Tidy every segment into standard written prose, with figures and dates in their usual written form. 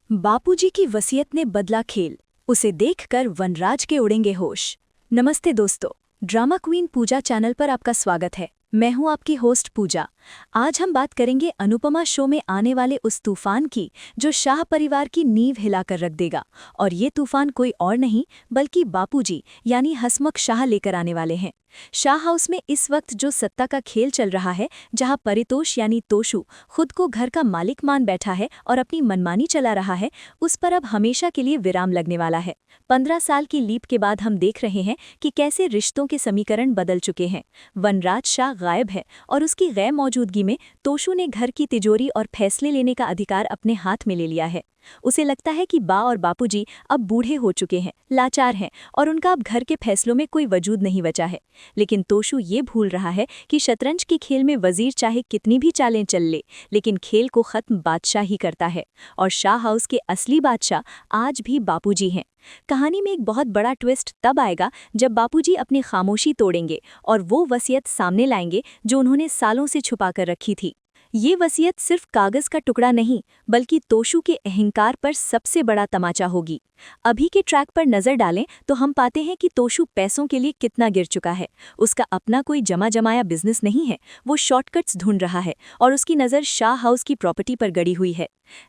बापूजी की वसीयत ने बदला खेल। उसे देखकर वनराज के उड़ेंगे होश। नमस्ते दोस्तों, ड्रामा क्वीन पूजा चैनल पर आपका स्वागत है। मैं हूं आपकी होस्ट पूजा। आज हम बात करेंगे अनुपमा शो में आने वाले उस तूफान की जो शाह परिवार की नींव हिलाकर रख देगा। और ये तूफान कोई और नहीं बल्कि बापूजी यानी हसमुख शाह लेकर आने वाले हैं। शाह हाउस में इस वक्त जो सत्ता का खेल चल रहा है, जहां परितोष यानी तोशु खुद को घर का मालिक मान बैठा है और अपनी मनमानी चला रहा है, उस पर अब हमेशा के लिए विराम लगने वाला है। 15 साल की लीप के बाद हम देख रहे हैं कि कैसे रिश्तों के समीकरण बदल चुके हैं। वनराज शाह गायब है और उसकी गैर मौजूदगी में तोशु ने घर की तिजोरी और फैसले लेने का अधिकार अपने हाथ में ले लिया है। उसे लगता है कि बा और बापूजी अब बूढ़े हो चुके हैं, लाचार हैं और उनका अब घर के फैसलों में कोई वजूद नहीं बचा है। लेकिन तोशु ये भूल रहा है कि शतरंज के खेल में वजीर चाहे कितनी भी चालें चल ले, लेकिन खेल को खत्म बादशाह ही करता है। और शाह हाउस के असली बादशाह आज भी बापूजी हैं। कहानी में एक बहुत बड़ा ट्विस्ट तब आएगा जब बापूजी अपनी खामोशी तोड़ेंगे और वो वसीयत सामने लाएंगे जो उन्होंने सालों से छुपा कर रखी थी। ये वसीयत सिर्फ कागज का टुकड़ा नहीं बल्कि तोशु के अहंकार पर सबसे बड़ा तमाचा होगी। अभी के ट्रैक पर नजर डालें तो हम पाते हैं कि तोशु पैसों के लिए कितना गिर चुका है। उसका अपना कोई जमा जमाया बिजनेस नहीं है, वो शॉर्टकट्स ढूंढ रहा है और उसकी नज़र शाह हाउस की प्रॉपर्टी पर गड़ी हुई है।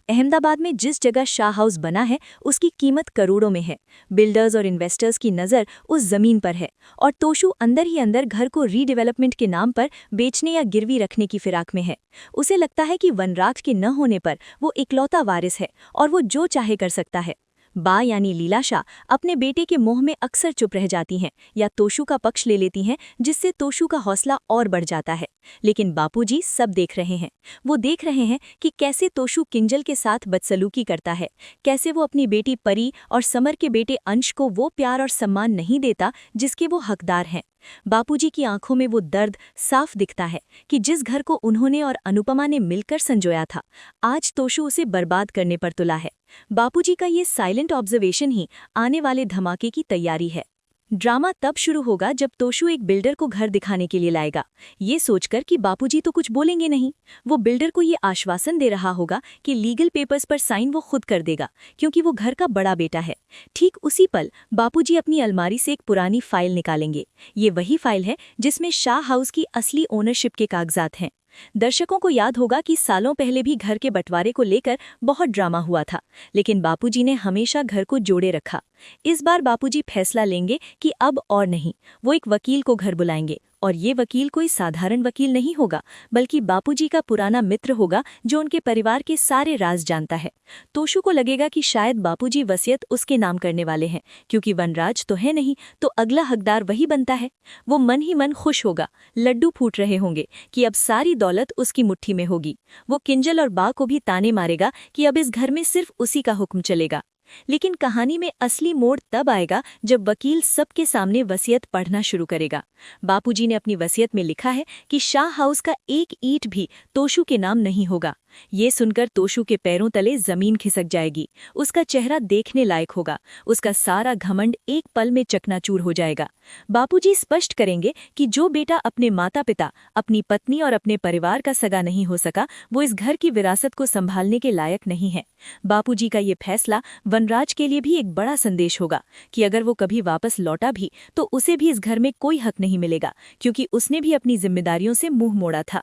अहमदाबाद में जिस जगह शाह हाउस बना है उसकी कीमत करोड़ों में है। बिल्डर्स और इन्वेस्टर्स की नज़र उस जमीन पर है और तोशु अंदर ही अंदर घर को रीडेवलपमेंट के नाम पर बेचने या गिरवी रखने की फिराक में है। उसे लगता है कि वनराज के न होने पर वो इकलौता वारिस है और वो जो चाहे कर सकता है। बा यानी लीलाशाह अपने बेटे के मोह में अक्सर चुप रह जाती हैं या तोशु का पक्ष ले लेती हैं, जिससे तोशु का हौसला और बढ़ जाता है। लेकिन बापूजी सब देख रहे हैं। वो देख रहे हैं कि कैसे तोशु किंजल के साथ बदसलूकी करता है, कैसे वो अपनी बेटी परी और समर के बेटे अंश को वो प्यार और सम्मान नहीं देता जिसके वो हकदार हैं। बापूजी की आंखों में वो दर्द साफ दिखता है कि जिस घर को उन्होंने और अनुपमा ने मिलकर संजोया था, आज तोशु उसे बर्बाद करने पर तुला है। बापूजी का ये साइलेंट ऑब्जर्वेशन ही आने वाले धमाके की तैयारी है। ड्रामा तब शुरू होगा जब तोशु एक बिल्डर को घर दिखाने के लिए लाएगा, ये सोचकर कि बापूजी तो कुछ बोलेंगे नहीं। वो बिल्डर को ये आश्वासन दे रहा होगा कि लीगल पेपर्स पर साइन वो खुद कर देगा क्योंकि वो घर का बड़ा बेटा है। ठीक उसी पल बापूजी अपनी अलमारी से एक पुरानी फाइल निकालेंगे। ये वही फाइल है जिसमें शाह हाउस की असली ओनरशिप के कागजात हैं। दर्शकों को याद होगा कि सालों पहले भी घर के बंटवारे को लेकर बहुत ड्रामा हुआ था, लेकिन बापूजी ने हमेशा घर को जोड़े रखा। इस बार बापूजी फैसला लेंगे कि अब और नहीं। वो एक वकील को घर बुलाएंगे और ये वकील कोई साधारण वकील नहीं होगा बल्कि बापूजी का पुराना मित्र होगा जो उनके परिवार के सारे राज जानता है। तोशु को लगेगा कि शायद बापूजी वसीयत उसके नाम करने वाले हैं, क्योंकि वनराज तो है नहीं तो अगला हकदार वही बनता है। वो मन ही मन खुश होगा, लड्डू फूट रहे होंगे कि अब सारी दौलत उसकी मुट्ठी में होगी। वो किंजल और बा को भी ताने मारेगा कि अब इस घर में सिर्फ उसी का हुक्म चलेगा। लेकिन कहानी में असली मोड़ तब आएगा जब वकील सबके सामने वसीयत पढ़ना शुरू करेगा। बापूजी ने अपनी वसीयत में लिखा है कि शाह हाउस का एक ईंट भी तोशु के नाम नहीं होगा। ये सुनकर तोशु के पैरों तले जमीन खिसक जाएगी। उसका चेहरा देखने लायक होगा, उसका सारा घमंड एक पल में चकनाचूर हो जाएगा। बापूजी स्पष्ट करेंगे कि जो बेटा अपने माता पिता, अपनी पत्नी और अपने परिवार का सगा नहीं हो सका, वो इस घर की विरासत को संभालने के लायक नहीं है। बापूजी का ये फैसला वनराज के लिए भी एक बड़ा संदेश होगा कि अगर वो कभी वापस लौटा भी तो उसे भी इस घर में कोई हक नहीं मिलेगा, क्योंकि उसने भी अपनी जिम्मेदारियों से मुंह मोड़ा था।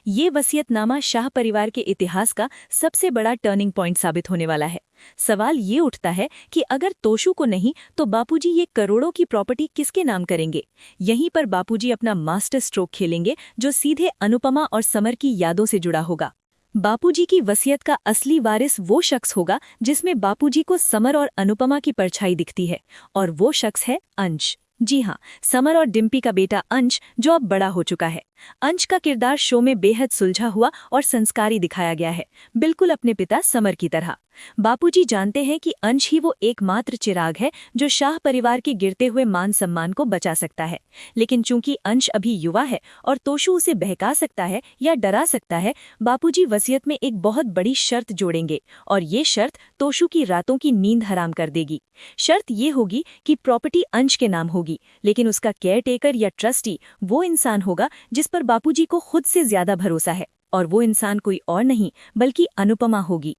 ये वसीयतनामा शाह परिवार के इतिहास का सबसे बड़ा टर्निंग पॉइंट साबित होने वाला है। सवाल ये उठता है कि अगर तोशु को नहीं तो बापूजी ये करोड़ों की प्रॉपर्टी किसके नाम करेंगे? यहीं पर बापूजी अपना मास्टर स्ट्रोक खेलेंगे जो सीधे अनुपमा और समर की यादों से जुड़ा होगा। बापूजी की वसीयत का असली वारिस वो शख्स होगा जिसमें बापूजी को समर और अनुपमा की परछाई दिखती है, और वो शख्स है अंश। जी हाँ, समर और डिम्पी का बेटा अंश जो अब बड़ा हो चुका है। अंश का किरदार शो में बेहद सुलझा हुआ और संस्कारी दिखाया गया है, बिल्कुल अपने पिता समर की तरह। बापूजी जानते हैं कि अंश ही वो एकमात्र चिराग है जो शाह परिवार के गिरते हुए मान सम्मान को बचा सकता है। लेकिन चूंकि अंश अभी युवा है और तोशु उसे बहका सकता है या डरा सकता है, बापूजी वसीयत में एक बहुत बड़ी शर्त जोड़ेंगे और ये शर्त तोशु की रातों की नींद हराम कर देगी। शर्त ये होगी कि प्रॉपर्टी अंश के नाम होगी, लेकिन उसका केयरटेकर या ट्रस्टी वो इंसान होगा जिस पर बापूजी को खुद से ज्यादा भरोसा है, और वो इंसान कोई और नहीं बल्कि अनुपमा होगी।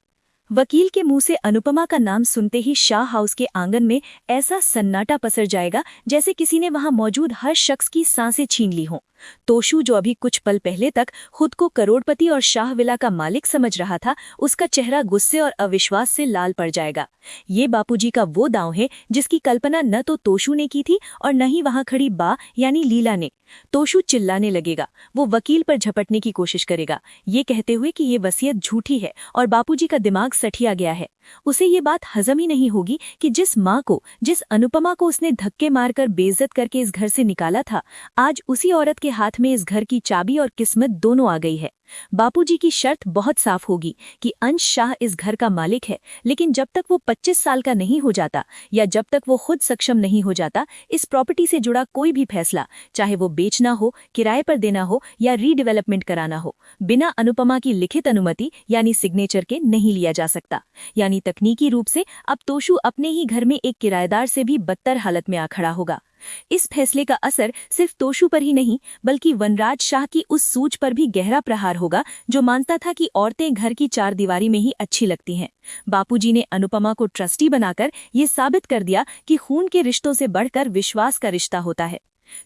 वकील के मुंह से अनुपमा का नाम सुनते ही शाह हाउस के आंगन में ऐसा सन्नाटा पसर जाएगा जैसे किसी ने वहां मौजूद हर शख्स की सांसें छीन ली हों। तोशु, जो अभी कुछ पल पहले तक खुद को करोड़पति और शाह विला का मालिक समझ रहा था, उसका चेहरा गुस्से और अविश्वास से लाल पड़ जाएगा। ये बापूजी का वो दांव है जिसकी कल्पना न तो तोशु ने की थी और न ही वहां खड़ी बा यानी लीला ने। तोशु चिल्लाने लगेगा, वो वकील पर झपटने की कोशिश करेगा, ये कहते हुए कि ये वसीयत झूठी है और बापूजी का दिमाग सठिया गया है। उसे ये बात हजम ही नहीं होगी कि जिस माँ को, जिस अनुपमा को उसने धक्के मारकर बेइज्जत करके इस घर से निकाला था, आज उसी औरत के हाथ में इस घर की चाबी और किस्मत दोनों आ गई है। बापूजी की शर्त बहुत साफ होगी कि अंश शाह इस घर का मालिक है, लेकिन जब तक वो 25 साल का नहीं हो जाता या जब तक वो खुद सक्षम नहीं हो जाता, इस प्रॉपर्टी से जुड़ा कोई भी फैसला, चाहे वो बेचना हो, किराए पर देना हो या रीडेवलपमेंट कराना हो, बिना अनुपमा की लिखित अनुमति यानी सिग्नेचर के नहीं लिया जा सकता। यानी तकनीकी रूप से अब तोशु अपने ही घर में एक किराएदार से भी बदतर हालत में आ खड़ा होगा। इस फैसले का असर सिर्फ तोशु पर ही नहीं बल्कि वनराज शाह की उस सूझ पर भी गहरा प्रहार होगा, जो मानता था कि औरतें घर की चारदीवारी में ही अच्छी लगती हैं। बापूजी ने अनुपमा को ट्रस्टी बनाकर ये साबित कर दिया कि खून के रिश्तों से बढ़कर विश्वास का रिश्ता होता है।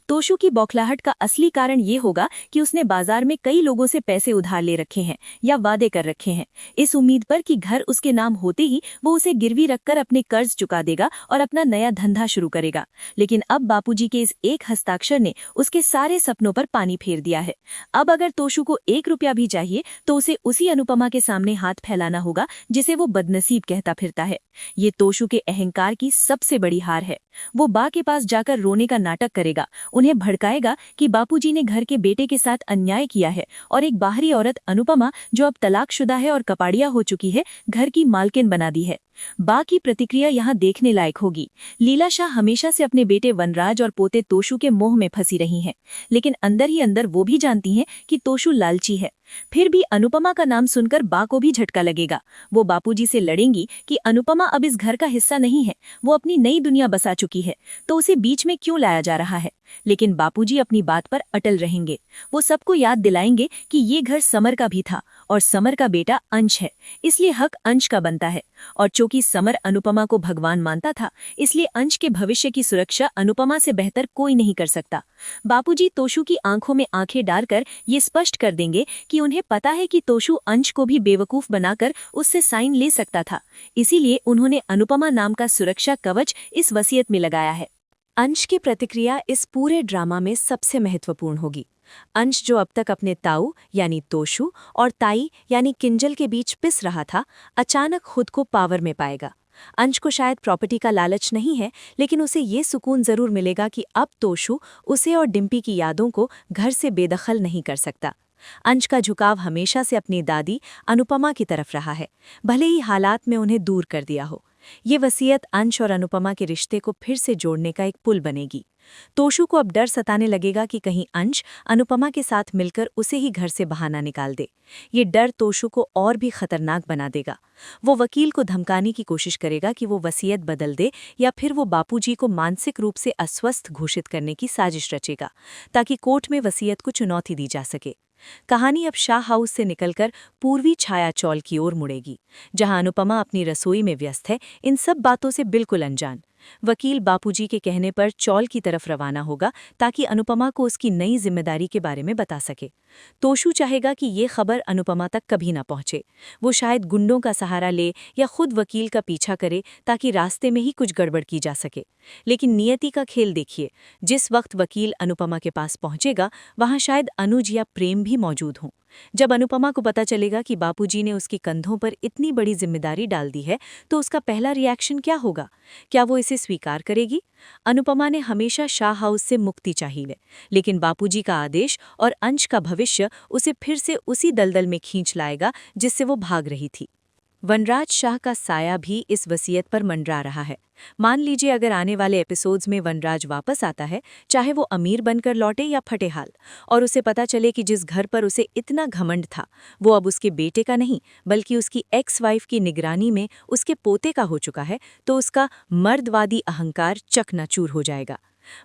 तोशु की बौखलाहट का असली कारण ये होगा कि उसने बाजार में कई लोगों से पैसे उधार ले रखे हैं या वादे कर रखे हैं, इस उम्मीद पर कि घर उसके नाम होते ही वो उसे गिरवी रखकर अपने कर्ज चुका देगा और अपना नया धंधा शुरू करेगा। लेकिन अब बापूजी के इस एक हस्ताक्षर ने उसके सारे सपनों पर पानी फेर दिया है। अब अगर तोशु को 1 रुपया भी चाहिए तो उसे उसी अनुपमा के सामने हाथ फैलाना होगा जिसे वो बदनसीब कहता फिरता है। ये तोशु के अहंकार की सबसे बड़ी हार है। वो बा के पास जाकर रोने का नाटक करेगा, उन्हें भड़काएगा कि बापूजी ने घर के बेटे के साथ अन्याय किया है और एक बाहरी औरत अनुपमा, जो अब तलाकशुदा है और कपाड़िया हो चुकी है, घर की मालकिन बना दी है। बा की प्रतिक्रिया यहाँ देखने लायक होगी। लीला शाह हमेशा से अपने बेटे वनराज और पोते तोशु के मोह में फंसी रही हैं, लेकिन अंदर ही अंदर वो भी जानती हैं कि तोशु लालची है। फिर भी अनुपमा का नाम सुनकर बा को भी झटका लगेगा। वो बापूजी से लड़ेंगी कि अनुपमा अब इस घर का हिस्सा नहीं है, वो अपनी नई दुनिया बसा चुकी है, तो उसे बीच में क्यों लाया जा रहा है। लेकिन बापूजी अपनी बात पर अटल रहेंगे। वो सबको याद दिलाएंगे कि ये घर समर का भी था और समर का बेटा अंश है, इसलिए हक अंश का बनता है। और चूंकि समर अनुपमा को भगवान मानता था, इसलिए अंश के भविष्य की सुरक्षा अनुपमा से बेहतर कोई नहीं कर सकता। बापूजी तोशु की आंखों में आंखें डालकर ये स्पष्ट कर देंगे कि उन्हें पता है कि तोशु अंश को भी बेवकूफ बनाकर उससे साइन ले सकता था, इसीलिए उन्होंने अनुपमा नाम का सुरक्षा कवच इस वसीयत में लगाया है। अंश की प्रतिक्रिया इस पूरे ड्रामा में सबसे महत्वपूर्ण होगी। अंश, जो अब तक अपने ताऊ यानी तोशु और ताई यानी किंजल के बीच पिस रहा था, अचानक खुद को पावर में पाएगा। अंश को शायद प्रॉपर्टी का लालच नहीं है, लेकिन उसे ये सुकून जरूर मिलेगा कि अब तोशु उसे और डिम्पी की यादों को घर से बेदखल नहीं कर सकता। अंश का झुकाव हमेशा से अपनी दादी अनुपमा की तरफ रहा है, भले ही हालात में उन्हें दूर कर दिया हो। ये वसीयत अंश और अनुपमा के रिश्ते को फिर से जोड़ने का एक पुल बनेगी। तोशु को अब डर सताने लगेगा कि कहीं अंश अनुपमा के साथ मिलकर उसे ही घर से बहाना निकाल दे। ये डर तोशु को और भी खतरनाक बना देगा। वो वकील को धमकाने की कोशिश करेगा कि वो वसीयत बदल दे, या फिर वो बापूजी को मानसिक रूप से अस्वस्थ घोषित करने की साजिश रचेगा ताकि कोर्ट में वसीयत को चुनौती दी जा सके। कहानी अब शाह हाउस से निकलकर पूर्वी छाया चौल की ओर मुड़ेगी, जहां अनुपमा अपनी रसोई में व्यस्त है, इन सब बातों से बिल्कुल अनजान। वकील बापूजी के कहने पर चौल की तरफ रवाना होगा ताकि अनुपमा को उसकी नई जिम्मेदारी के बारे में बता सके। तोशु चाहेगा कि ये खबर अनुपमा तक कभी ना पहुंचे। वो शायद गुंडों का सहारा ले या खुद वकील का पीछा करे ताकि रास्ते में ही कुछ गड़बड़ की जा सके। लेकिन नियति का खेल देखिए, जिस वक्त वकील अनुपमा के पास पहुंचेगा, वहां शायद अनुज या प्रेम भी मौजूद हों। जब अनुपमा को पता चलेगा कि बापूजी ने उसके कंधों पर इतनी बड़ी जिम्मेदारी डाल दी है, तो उसका पहला रिएक्शन क्या होगा? क्या वो इसे स्वीकार करेगी? अनुपमा ने हमेशा शाह हाउस से मुक्ति चाहिए, लेकिन बापूजी का आदेश और अंश का भविष्य उसे फिर से उसी दलदल में खींच लाएगा जिससे वो भाग रही थी। वनराज शाह का साया भी इस वसीयत पर मंडरा रहा है। मान लीजिए अगर आने वाले एपिसोड्स में वनराज वापस आता है, चाहे वो अमीर बनकर लौटे या फटेहाल, और उसे पता चले कि जिस घर पर उसे इतना घमंड था, वो अब उसके बेटे का नहीं बल्कि उसकी एक्स वाइफ की निगरानी में उसके पोते का हो चुका है, तो उसका मर्दवादी अहंकार चकनाचूर हो जाएगा।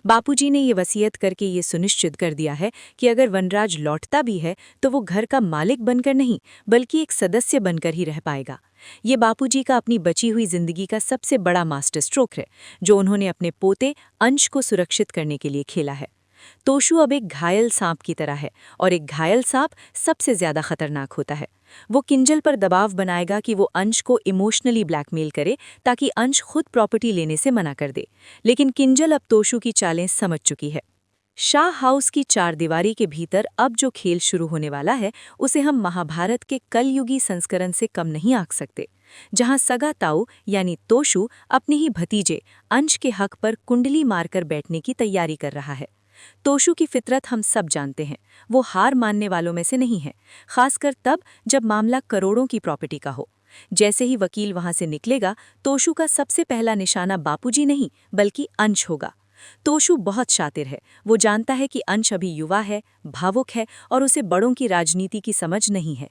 बापूजी ने ये वसीयत करके ये सुनिश्चित कर दिया है कि अगर वनराज लौटता भी है तो वो घर का मालिक बनकर नहीं बल्कि एक सदस्य बनकर ही रह पाएगा। ये बापूजी का अपनी बची हुई जिंदगी का सबसे बड़ा मास्टर स्ट्रोक है, जो उन्होंने अपने पोते अंश को सुरक्षित करने के लिए खेला है। तोशु अब एक घायल सांप की तरह है, और एक घायल सांप सबसे ज्यादा खतरनाक होता है। वो किंजल पर दबाव बनाएगा कि वो अंश को इमोशनली ब्लैकमेल करे ताकि अंश खुद प्रॉपर्टी लेने से मना कर दे। लेकिन किंजल अब तोशु की चालें समझ चुकी है। शाह हाउस की चारदीवारी के भीतर अब जो खेल शुरू होने वाला है, उसे हम महाभारत के कलयुगी संस्करण से कम नहीं आंक सकते, जहां सगा ताऊ यानी तोशु अपने ही भतीजे अंश के हक पर कुंडली मारकर बैठने की तैयारी कर रहा है। तोशु की फितरत हम सब जानते हैं, वो हार मानने वालों में से नहीं है, खासकर तब जब मामला करोड़ों की प्रॉपर्टी का हो। जैसे ही वकील वहां से निकलेगा, तोशु का सबसे पहला निशाना बापूजी नहीं बल्कि अंश होगा। तोशु बहुत शातिर है, वो जानता है कि अंश अभी युवा है, भावुक है और उसे बड़ों की राजनीति की समझ नहीं है।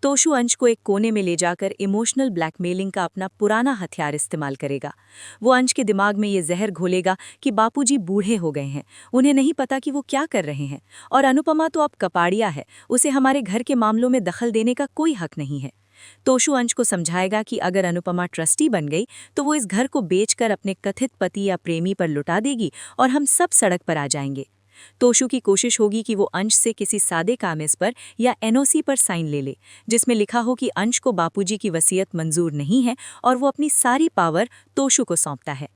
तोशु अंश को एक कोने में ले जाकर इमोशनल ब्लैकमेलिंग का अपना पुराना हथियार इस्तेमाल करेगा। वो अंश के दिमाग में ये जहर घोलेगा कि बापूजी बूढ़े हो गए हैं, उन्हें नहीं पता कि वो क्या कर रहे हैं, और अनुपमा तो अब कपाड़िया है, उसे हमारे घर के मामलों में दखल देने का कोई हक नहीं है। तोशु अंश को समझाएगा कि अगर अनुपमा ट्रस्टी बन गई तो वो इस घर को बेचकर अपने कथित पति या प्रेमी पर लुटा देगी और हम सब सड़क पर आ जाएंगे। तोशु की कोशिश होगी कि वो अंश से किसी सादे कागज पर या एनओसी पर साइन ले ले, जिसमें लिखा हो कि अंश को बापूजी की वसीयत मंजूर नहीं है और वो अपनी सारी पावर तोशु को सौंपता है।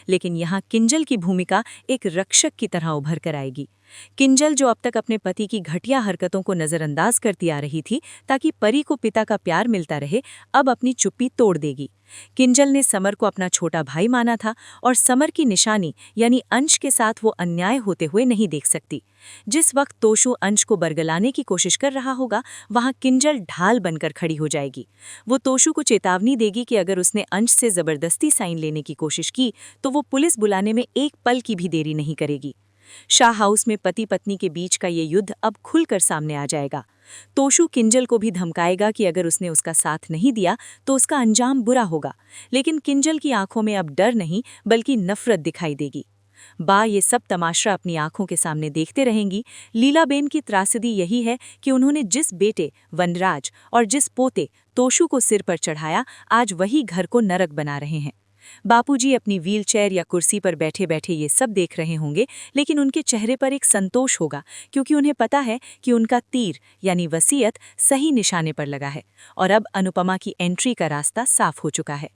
लेकिन यहाँ किंजल की भूमिका एक रक्षक की तरह उभर कर आएगी। किंजल, जो अब तक अपने पति की घटिया हरकतों को नजरअंदाज करती आ रही थी ताकि परी को पिता का प्यार मिलता रहे, अब अपनी चुप्पी तोड़ देगी। किंजल ने समर को अपना छोटा भाई माना था और समर की निशानी यानी अंश के साथ वो अन्याय होते हुए नहीं देख सकती। जिस वक्त तोशु अंश को बरगलाने की कोशिश कर रहा होगा, वहां किंजल ढाल बनकर खड़ी हो जाएगी। वो तोशु को चेतावनी देगी कि अगर उसने अंश से जबरदस्ती साइन लेने की कोशिश की तो वो पुलिस बुलाने में एक पल की भी देरी नहीं करेगी। शाह हाउस में पति पत्नी के बीच का ये युद्ध अब खुलकर सामने आ जाएगा। तोशु किंजल को भी धमकाएगा कि अगर उसने उसका साथ नहीं दिया तो उसका अंजाम बुरा होगा, लेकिन किंजल की आंखों में अब डर नहीं बल्कि नफरत दिखाई देगी। बा ये सब तमाशा अपनी आंखों के सामने देखते रहेंगी। लीलाबेन की त्रासदी यही है कि उन्होंने जिस बेटे वनराज और जिस पोते तोशु को सिर पर चढ़ाया, आज वही घर को नरक बना रहे हैं। बापूजी अपनी व्हीलचेयर या कुर्सी पर बैठे बैठे ये सब देख रहे होंगे, लेकिन उनके चेहरे पर एक संतोष होगा, क्योंकि उन्हें पता है कि उनका तीर यानी वसीयत सही निशाने पर लगा है और अब अनुपमा की एंट्री का रास्ता साफ हो चुका है।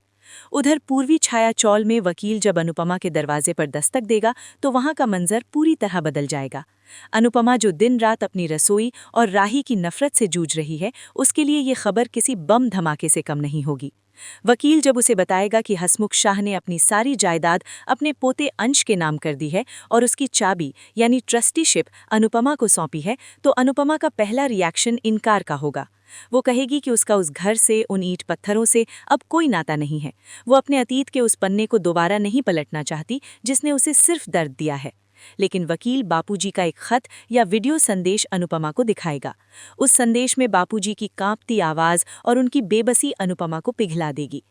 उधर पूर्वी छाया चौल में वकील जब अनुपमा के दरवाजे पर दस्तक देगा तो वहां का मंजर पूरी तरह बदल जाएगा। अनुपमा, जो दिन रात अपनी रसोई और राही की नफरत से जूझ रही है, उसके लिए ये खबर किसी बम धमाके से कम नहीं होगी। वकील जब उसे बताएगा कि हसमुख शाह ने अपनी सारी जायदाद अपने पोते अंश के नाम कर दी है और उसकी चाबी यानी ट्रस्टीशिप अनुपमा को सौंपी है, तो अनुपमा का पहला रिएक्शन इनकार का होगा। वो कहेगी कि उसका उस घर से, उन ईंट पत्थरों से अब कोई नाता नहीं है। वो अपने अतीत के उस पन्ने को दोबारा नहीं पलटना चाहती जिसने उसे सिर्फ दर्द दिया है। लेकिन वकील बापूजी का एक खत या वीडियो संदेश अनुपमा को दिखाएगा। उस संदेश में बापूजी की कांपती आवाज और उनकी बेबसी अनुपमा को पिघला देगी।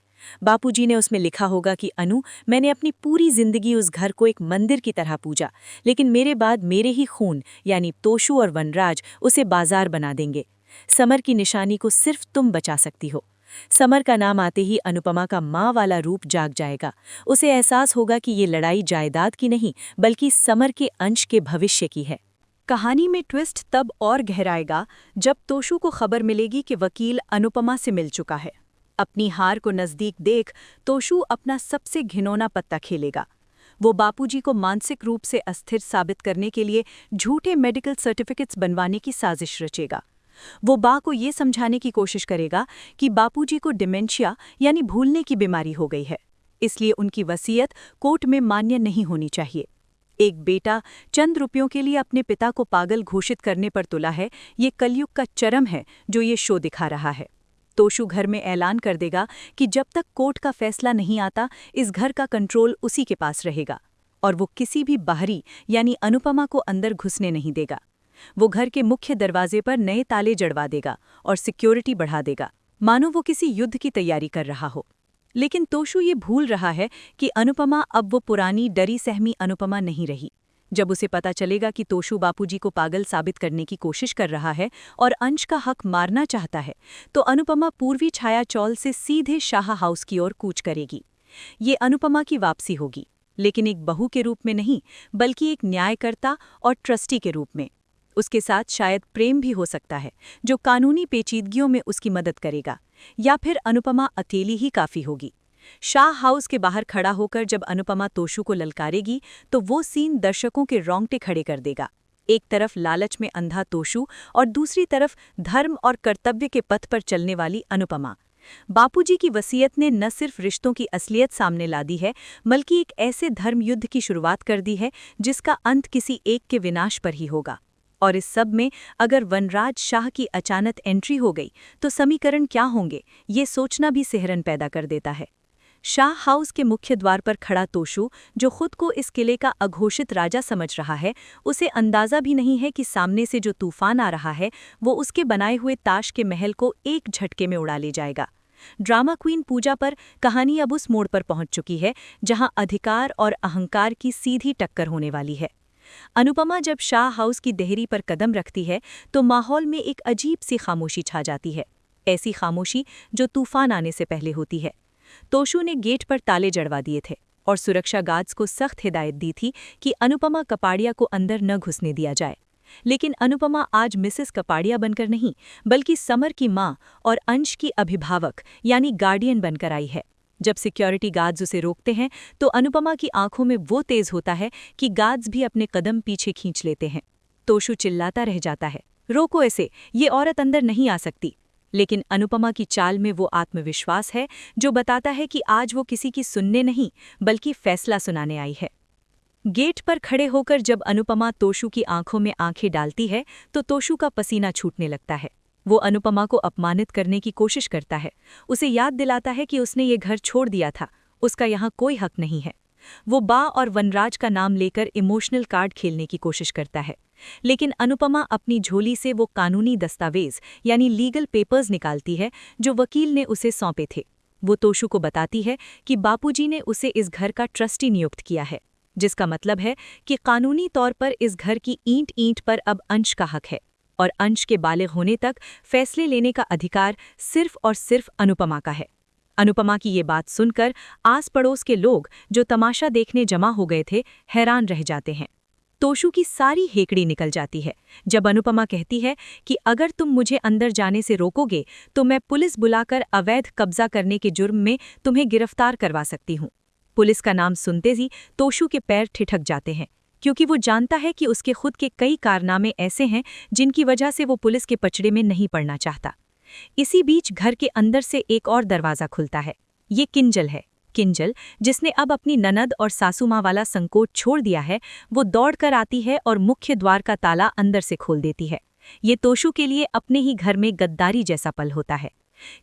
बापूजी ने उसमें लिखा होगा कि अनु, मैंने अपनी पूरी जिंदगी उस घर को एक मंदिर की तरह पूजा, लेकिन मेरे बाद मेरे ही खून यानी तोशु और वनराज उसे बाजार बना देंगे। समर की निशानी को सिर्फ तुम बचा सकती हो। समर का नाम आते ही अनुपमा का माँ वाला रूप जाग जाएगा। उसे एहसास होगा कि ये लड़ाई जायदाद की नहीं बल्कि समर के अंश के भविष्य की है। कहानी में ट्विस्ट तब और गहराएगा जब तोशु को खबर मिलेगी कि वकील अनुपमा से मिल चुका है। अपनी हार को नजदीक देख तोशु अपना सबसे घिनौना पत्ता खेलेगा। वो बापूजी को मानसिक रूप से अस्थिर साबित करने के लिए झूठे मेडिकल सर्टिफिकेट्स बनवाने की साजिश रचेगा। वो बा को ये समझाने की कोशिश करेगा कि बापूजी को डिमेंशिया यानी भूलने की बीमारी हो गई है, इसलिए उनकी वसीयत कोर्ट में मान्य नहीं होनी चाहिए। एक बेटा चंद रुपयों के लिए अपने पिता को पागल घोषित करने पर तुला है, ये कलयुग का चरम है जो ये शो दिखा रहा है। तोशु घर में ऐलान कर देगा कि जब तक कोर्ट का फैसला नहीं आता, इस घर का कंट्रोल उसी के पास रहेगा और वो किसी भी बाहरी यानी अनुपमा को अंदर घुसने नहीं देगा। वो घर के मुख्य दरवाजे पर नए ताले जड़वा देगा और सिक्योरिटी बढ़ा देगा, मानो वो किसी युद्ध की तैयारी कर रहा हो। लेकिन तोशु ये भूल रहा है कि अनुपमा अब वो पुरानी डरी सहमी अनुपमा नहीं रही। जब उसे पता चलेगा कि तोशु बापूजी को पागल साबित करने की कोशिश कर रहा है और अंश का हक मारना चाहता है, तो अनुपमा पूर्वी छाया चौल से सीधे शाह हाउस की ओर कूच करेगी। ये अनुपमा की वापसी होगी, लेकिन एक बहू के रूप में नहीं, बल्कि एक न्यायकर्ता और ट्रस्टी के रूप में। उसके साथ शायद प्रेम भी हो सकता है, जो कानूनी पेचीदगियों में उसकी मदद करेगा, या फिर अनुपमा अकेली ही काफ़ी होगी। शाह हाउस के बाहर खड़ा होकर जब अनुपमा तोशु को ललकारेगी, तो वो सीन दर्शकों के रोंगटे खड़े कर देगा। एक तरफ लालच में अंधा तोशु और दूसरी तरफ धर्म और कर्तव्य के पथ पर चलने वाली अनुपमा। बापूजी की वसीयत ने न सिर्फ रिश्तों की असलियत सामने ला दी है, बल्कि एक ऐसे धर्म युद्ध की शुरुआत कर दी है जिसका अंत किसी एक के विनाश पर ही होगा। और इस सब में अगर वनराज शाह की अचानक एंट्री हो गई तो समीकरण क्या होंगे, ये सोचना भी सिहरन पैदा कर देता है। शाह हाउस के मुख्य द्वार पर खड़ा तोशु, जो खुद को इस किले का अघोषित राजा समझ रहा है, उसे अंदाजा भी नहीं है कि सामने से जो तूफान आ रहा है वो उसके बनाए हुए ताश के महल को एक झटके में उड़ा ले जाएगा। ड्रामा क्वीन पूजा पर कहानी अब उस मोड़ पर पहुंच चुकी है जहां अधिकार और अहंकार की सीधी टक्कर होने वाली है। अनुपमा जब शाह हाउस की देहरी पर कदम रखती है तो माहौल में एक अजीब सी खामोशी छा जाती है, ऐसी खामोशी जो तूफान आने से पहले होती है। तोशु ने गेट पर ताले जड़वा दिए थे और सुरक्षा गार्ड्स को सख्त हिदायत दी थी कि अनुपमा कपाड़िया को अंदर न घुसने दिया जाए। लेकिन अनुपमा आज मिसेस कपाड़िया बनकर नहीं, बल्कि समर की माँ और अंश की अभिभावक यानी गार्डियन बनकर आई है। जब सिक्योरिटी गार्ड्स उसे रोकते हैं तो अनुपमा की आंखों में वो तेज होता है कि गार्ड्स भी अपने कदम पीछे खींच लेते हैं। तोशु चिल्लाता रह जाता है, रोको इसे, ये औरत अंदर नहीं आ सकती। लेकिन अनुपमा की चाल में वो आत्मविश्वास है जो बताता है कि आज वो किसी की सुनने नहीं, बल्कि फैसला सुनाने आई है। गेट पर खड़े होकर जब अनुपमा तोशु की आंखों में आंखें डालती है तो तोशु का पसीना छूटने लगता है। वो अनुपमा को अपमानित करने की कोशिश करता है, उसे याद दिलाता है कि उसने ये घर छोड़ दिया था, उसका यहाँ कोई हक नहीं है। वो बा और वनराज का नाम लेकर इमोशनल कार्ड खेलने की कोशिश करता है, लेकिन अनुपमा अपनी झोली से वो कानूनी दस्तावेज यानी लीगल पेपर्स निकालती है जो वकील ने उसे सौंपे थे। वो तोशु को बताती है कि बापूजी ने उसे इस घर का ट्रस्टी नियुक्त किया है, जिसका मतलब है कि कानूनी तौर पर इस घर की ईंट ईंट पर अब अंश का हक है और अंश के बालिग होने तक फैसले लेने का अधिकार सिर्फ और सिर्फ अनुपमा का है। अनुपमा की ये बात सुनकर आस पड़ोस के लोग जो तमाशा देखने जमा हो गए थे हैरान रह जाते हैं। तोशु की सारी हेकड़ी निकल जाती है जब अनुपमा कहती है कि अगर तुम मुझे अंदर जाने से रोकोगे तो मैं पुलिस बुलाकर अवैध कब्जा करने के जुर्म में तुम्हें गिरफ्तार करवा सकती हूँ। पुलिस का नाम सुनते ही तोशु के पैर ठिठक जाते हैं, क्योंकि वो जानता है कि उसके खुद के कई कारनामे ऐसे हैं जिनकी वजह से वो पुलिस के पचड़े में नहीं पड़ना चाहता। इसी बीच घर के अंदर से एक और दरवाज़ा खुलता है। ये किंजल है। किंजल, जिसने अब अपनी ननद और सासू माँ वाला संकोच छोड़ दिया है, वो दौड़कर आती है और मुख्य द्वार का ताला अंदर से खोल देती है। ये तोशु के लिए अपने ही घर में गद्दारी जैसा पल होता है।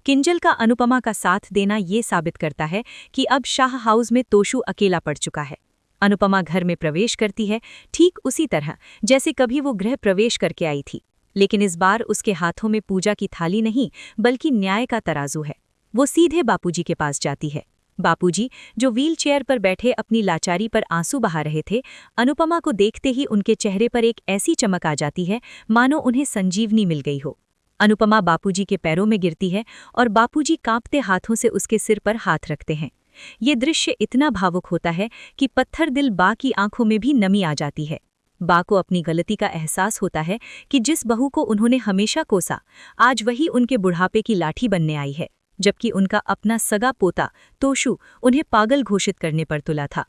किंजल का अनुपमा का साथ देना ये साबित करता है कि अब शाह हाउस में तोशु अकेला पड़ चुका है। अनुपमा घर में प्रवेश करती है ठीक उसी तरह जैसे कभी वो गृह प्रवेश करके आई थी, लेकिन इस बार उसके हाथों में पूजा की थाली नहीं बल्कि न्याय का तराजू है। वो सीधे बापूजी के पास जाती है। बापूजी, जो व्हील चेयर पर बैठे अपनी लाचारी पर आंसू बहा रहे थे, अनुपमा को देखते ही उनके चेहरे पर एक ऐसी चमक आ जाती है मानो उन्हें संजीवनी मिल गई हो। अनुपमा बापूजी के पैरों में गिरती है और बापूजी कांपते हाथों से उसके सिर पर हाथ रखते हैं। ये दृश्य इतना भावुक होता है कि पत्थर दिल बा की आंखों में भी नमी आ जाती है। बा को अपनी गलती का एहसास होता है कि जिस बहू को उन्होंने हमेशा कोसा, आज वही उनके बुढ़ापे की लाठी बनने आई है, जबकि उनका अपना सगा पोता तोशु उन्हें पागल घोषित करने पर तुला था।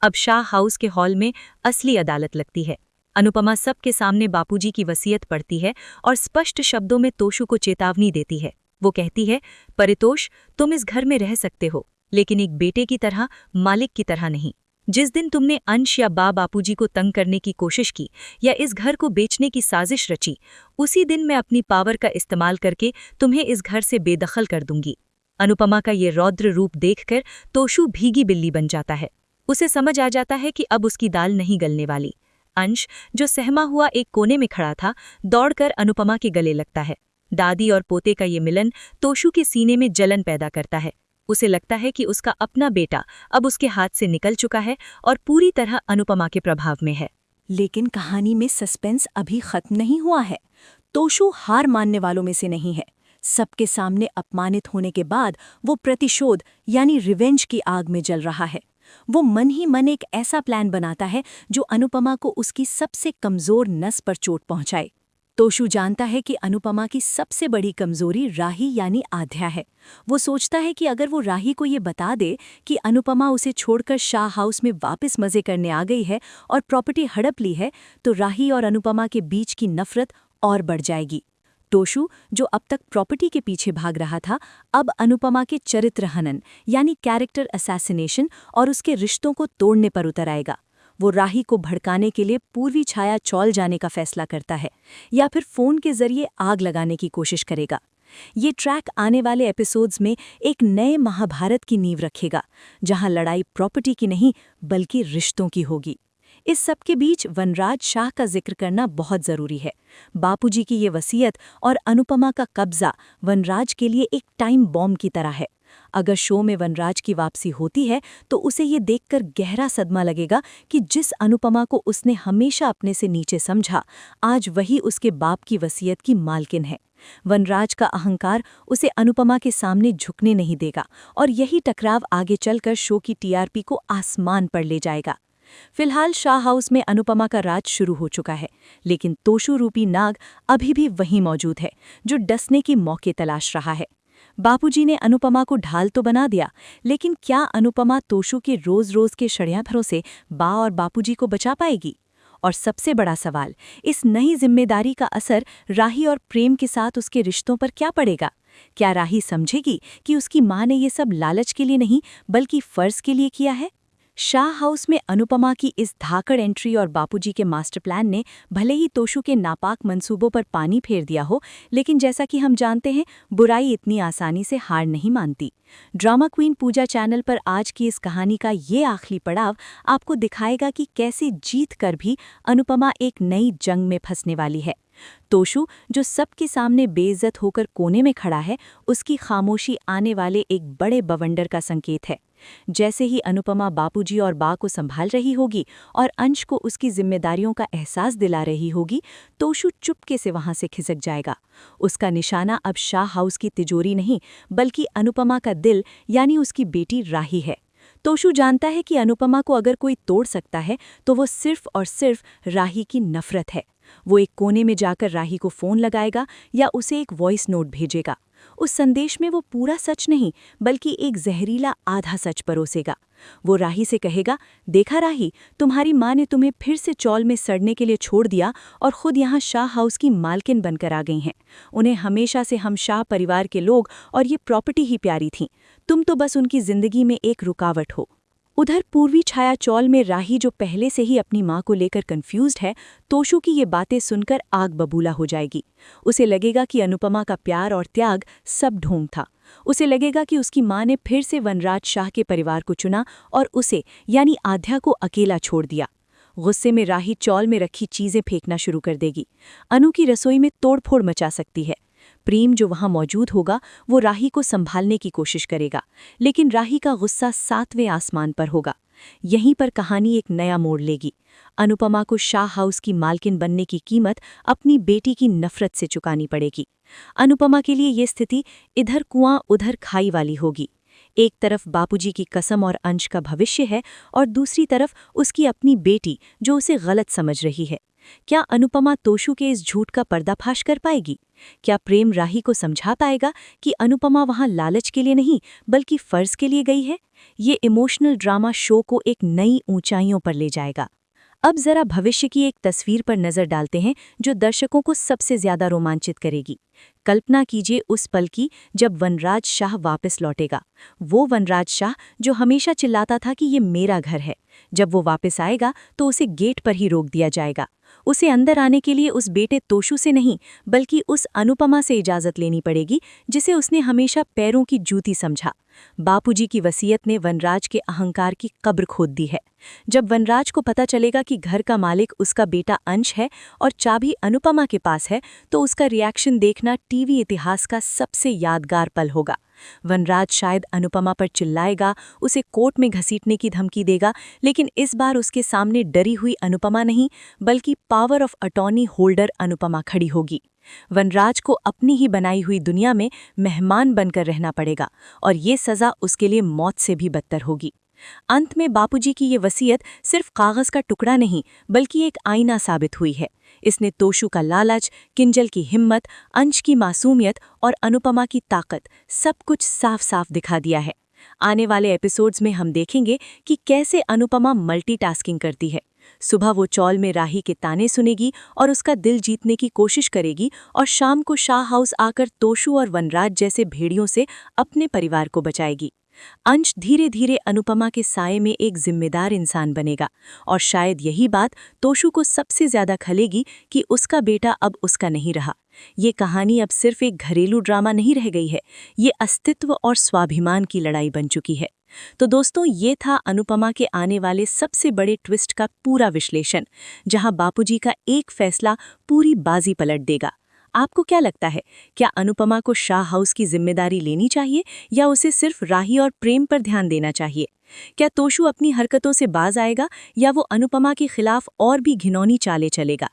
अब शाह हाउस के हॉल में असली अदालत लगती है। अनुपमा सबके सामने बापूजी की वसीयत पढ़ती है और स्पष्ट शब्दों में तोशु को चेतावनी देती है। वो कहती है, परितोष, तुम इस घर में रह सकते हो, लेकिन एक बेटे की तरह, मालिक की तरह नहीं। जिस दिन तुमने अंश या बापूजी को तंग करने की कोशिश की या इस घर को बेचने की साजिश रची, उसी दिन मैं अपनी पावर का इस्तेमाल करके तुम्हें इस घर से बेदखल कर दूंगी। अनुपमा का ये रौद्र रूप देखकर तोशु भीगी बिल्ली बन जाता है। उसे समझ आ जाता है कि अब उसकी दाल नहीं गलने वाली। अंश, जो सहमा हुआ एक कोने में खड़ा था, दौड़कर अनुपमा के गले लगता है। दादी और पोते का ये मिलन तोशु के सीने में जलन पैदा करता है। उसे लगता है कि उसका अपना बेटा अब उसके हाथ से निकल चुका है और पूरी तरह अनुपमा के प्रभाव में है। लेकिन कहानी में सस्पेंस अभी खत्म नहीं हुआ है। तोशु हार मानने वालों में से नहीं है। सबके सामने अपमानित होने के बाद वो प्रतिशोध यानी रिवेंज की आग में जल रहा है। वो मन ही मन एक ऐसा प्लान बनाता है जो अनुपमा को उसकी सबसे कमजोर नस पर चोट पहुंचाए। तोशु जानता है कि अनुपमा की सबसे बड़ी कमजोरी राही यानी आध्या है। वो सोचता है कि अगर वो राही को ये बता दे कि अनुपमा उसे छोड़कर शाह हाउस में वापस मजे करने आ गई है और प्रॉपर्टी हड़प ली है, तो राही और अनुपमा के बीच की नफरत और बढ़ जाएगी। तोशु, जो अब तक प्रॉपर्टी के पीछे भाग रहा था, अब अनुपमा के चरित्र हनन यानी कैरेक्टर असैसिनेशन और उसके रिश्तों को तोड़ने पर उतर आएगा। वो राही को भड़काने के लिए पूर्वी छाया चौल जाने का फैसला करता है या फिर फोन के जरिए आग लगाने की कोशिश करेगा। ये ट्रैक आने वाले एपिसोड्स में एक नए महाभारत की नींव रखेगा, जहां लड़ाई प्रॉपर्टी की नहीं बल्कि रिश्तों की होगी। इस सब के बीच वनराज शाह का जिक्र करना बहुत जरूरी है। बापूजी की ये वसीयत और अनुपमा का कब्जा वनराज के लिए एक टाइम बॉम्ब की तरह है। अगर शो में वनराज की वापसी होती है तो उसे ये देखकर गहरा सदमा लगेगा कि जिस अनुपमा को उसने हमेशा अपने से नीचे समझा, आज वही उसके बाप की वसीयत की मालकिन है। वनराज का अहंकार उसे अनुपमा के सामने झुकने नहीं देगा और यही टकराव आगे चलकर शो की टीआरपी को आसमान पर ले जाएगा। फिलहाल शाह हाउस में अनुपमा का राज शुरू हो चुका है, लेकिन तोशु रूपी नाग अभी भी वहीं मौजूद है, जो डसने की मौके तलाश रहा है। बापूजी ने अनुपमा को ढाल तो बना दिया, लेकिन क्या अनुपमा तोशु के रोज-रोज के षड्यंत्रों से बा और बापूजी को बचा पाएगी? और सबसे बड़ा सवाल, इस नई जिम्मेदारी का असर राही और प्रेम के साथ उसके रिश्तों पर क्या पड़ेगा? क्या राही समझेगी कि उसकी माँ ने ये सब लालच के लिए नहीं बल्कि फर्ज के लिए किया है? शाह हाउस में अनुपमा की इस धाकड़ एंट्री और बापूजी के मास्टर प्लान ने भले ही तोशु के नापाक मंसूबों पर पानी फेर दिया हो, लेकिन जैसा कि हम जानते हैं, बुराई इतनी आसानी से हार नहीं मानती। ड्रामा क्वीन पूजा चैनल पर आज की इस कहानी का ये आखिरी पड़ाव आपको दिखाएगा कि कैसे जीत कर भी अनुपमा एक नई जंग में फंसने वाली है। तोशु, जो सबके सामने बेइज्जत होकर कोने में खड़ा है, उसकी खामोशी आने वाले एक बड़े बवंडर का संकेत है। जैसे ही अनुपमा बापूजी और बा को संभाल रही होगी और अंश को उसकी जिम्मेदारियों का एहसास दिला रही होगी, तोशु चुपके से वहां से खिसक जाएगा। उसका निशाना अब शाह हाउस की तिजोरी नहीं बल्कि अनुपमा का दिल यानी उसकी बेटी राही है। तोशु जानता है कि अनुपमा को अगर कोई तोड़ सकता है तो वो सिर्फ और सिर्फ राही की नफरत है। वो एक कोने में जाकर राही को फोन लगाएगा या उसे एक वॉइस नोट भेजेगा। उस संदेश में वो पूरा सच नहीं बल्कि एक जहरीला आधा सच परोसेगा। वो राही से कहेगा, देखा राही, तुम्हारी माँ ने तुम्हें फिर से चौल में सड़ने के लिए छोड़ दिया और खुद यहाँ शाह हाउस की मालकिन बनकर आ गई हैं। उन्हें हमेशा से हम शाह परिवार के लोग और ये प्रॉपर्टी ही प्यारी थीं। तुम तो बस उनकी जिंदगी में एक रुकावट हो। उधर पूर्वी छाया चौल में राही, जो पहले से ही अपनी माँ को लेकर कंफ्यूज्ड है, तोशु की ये बातें सुनकर आग बबूला हो जाएगी। उसे लगेगा कि अनुपमा का प्यार और त्याग सब ढोंग था। उसे लगेगा कि उसकी माँ ने फिर से वनराज शाह के परिवार को चुना और उसे यानी आध्या को अकेला छोड़ दिया। गुस्से में राही चौल में रखी चीजें फेंकना शुरू कर देगी। अनु की रसोई में तोड़फोड़ मचा सकती है। प्रेम, जो वहां मौजूद होगा, वो राही को संभालने की कोशिश करेगा, लेकिन राही का गुस्सा 7वें आसमान पर होगा। यहीं पर कहानी एक नया मोड़ लेगी। अनुपमा को शाह हाउस की मालकिन बनने की कीमत अपनी बेटी की नफरत से चुकानी पड़ेगी। अनुपमा के लिए ये स्थिति इधर कुआं उधर खाई वाली होगी। एक तरफ बापूजी की कसम और अंश का भविष्य है और दूसरी तरफ उसकी अपनी बेटी, जो उसे गलत समझ रही है। क्या अनुपमा तोशु के इस झूठ का पर्दाफाश कर पाएगी? क्या प्रेम राही को समझा पाएगा कि अनुपमा वहां लालच के लिए नहीं बल्कि फर्ज के लिए गई है? ये इमोशनल ड्रामा शो को एक नई ऊंचाइयों पर ले जाएगा। अब जरा भविष्य की एक तस्वीर पर नजर डालते हैं जो दर्शकों को सबसे ज्यादा रोमांचित करेगी। कल्पना कीजिए उस पल की जब वनराज शाह वापस लौटेगा। वो वनराज शाह जो हमेशा चिल्लाता था कि ये मेरा घर है। जब वो वापस आएगा तो उसे गेट पर ही रोक दिया जाएगा। उसे अंदर आने के लिए उस बेटे तोशु से नहीं बल्कि उस अनुपमा से इजाजत लेनी पड़ेगी जिसे उसने हमेशा पैरों की जूती समझा। बापूजी की वसीयत ने वनराज के अहंकार की कब्र खोद दी है। जब वनराज को पता चलेगा कि घर का मालिक उसका बेटा अंश है और चाबी अनुपमा के पास है, तो उसका रिएक्शन देखना टीवी इतिहास का सबसे यादगार पल होगा। वनराज शायद अनुपमा पर चिल्लाएगा, उसे कोर्ट में घसीटने की धमकी देगा, लेकिन इस बार उसके सामने डरी हुई अनुपमा नहीं, बल्कि power of attorney holder Anupama खड़ी होगी। वनराज को अपनी ही बनाई हुई दुनिया में मेहमान बनकर रहना पड़ेगा और ये सज़ा उसके लिए मौत से भी बदतर होगी। अंत में बापूजी की ये वसीयत सिर्फ कागज का टुकड़ा नहीं, बल्कि एक आईना साबित हुई है। इसने तोशु का लालच, किंजल की हिम्मत, अंश की मासूमियत और अनुपमा की ताकत सब कुछ साफ साफ दिखा दिया है। आने वाले एपिसोड्स में हम देखेंगे कि कैसे अनुपमा मल्टीटास्किंग करती है। सुबह वो चौल में राही के ताने सुनेगी और उसका दिल जीतने की कोशिश करेगी, और शाम को शाह हाउस आकर तोशु और वनराज जैसे भेड़ियों से अपने परिवार को बचाएगी। अंश धीरे धीरे अनुपमा के साये में एक जिम्मेदार इंसान बनेगा, और शायद यही बात तोशु को सबसे ज्यादा खलेगी कि उसका बेटा अब उसका नहीं रहा। ये कहानी अब सिर्फ एक घरेलू ड्रामा नहीं रह गई है, ये अस्तित्व और स्वाभिमान की लड़ाई बन चुकी है। तो दोस्तों, ये था अनुपमा के आने वाले सबसे बड़े ट्विस्ट का पूरा विश्लेषण, जहां बापूजी का एक फैसला पूरी बाजी पलट देगा। आपको क्या लगता है, क्या अनुपमा को शाह हाउस की जिम्मेदारी लेनी चाहिए या उसे सिर्फ राही और प्रेम पर ध्यान देना चाहिए? क्या तोशु अपनी हरकतों से बाज आएगा या वो अनुपमा के खिलाफ और भी घिनौनी चालें चलेगा?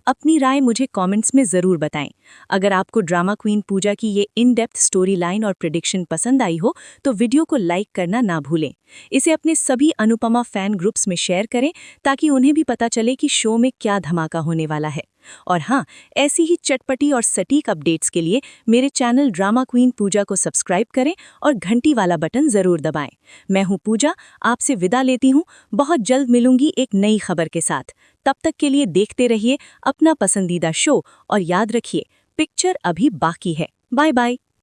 अपनी राय मुझे कमेंट्स में ज़रूर बताएं। अगर आपको ड्रामा क्वीन पूजा की ये इन डेप्थ स्टोरी लाइन और प्रेडिक्शन पसंद आई हो तो वीडियो को लाइक करना ना भूलें। इसे अपने सभी अनुपमा फैन ग्रुप्स में शेयर करें ताकि उन्हें भी पता चले कि शो में क्या धमाका होने वाला है। और हाँ, ऐसी ही चटपटी और सटीक अपडेट्स के लिए मेरे चैनल ड्रामा क्वीन पूजा को सब्सक्राइब करें और घंटी वाला बटन ज़रूर दबाएं। मैं हूँ पूजा, आपसे विदा लेती हूँ। बहुत जल्द मिलूंगी एक नई खबर के साथ। तब तक के लिए देखते रहिए अपना पसंदीदा शो और याद रखिए, पिक्चर अभी बाकी है। Bye bye.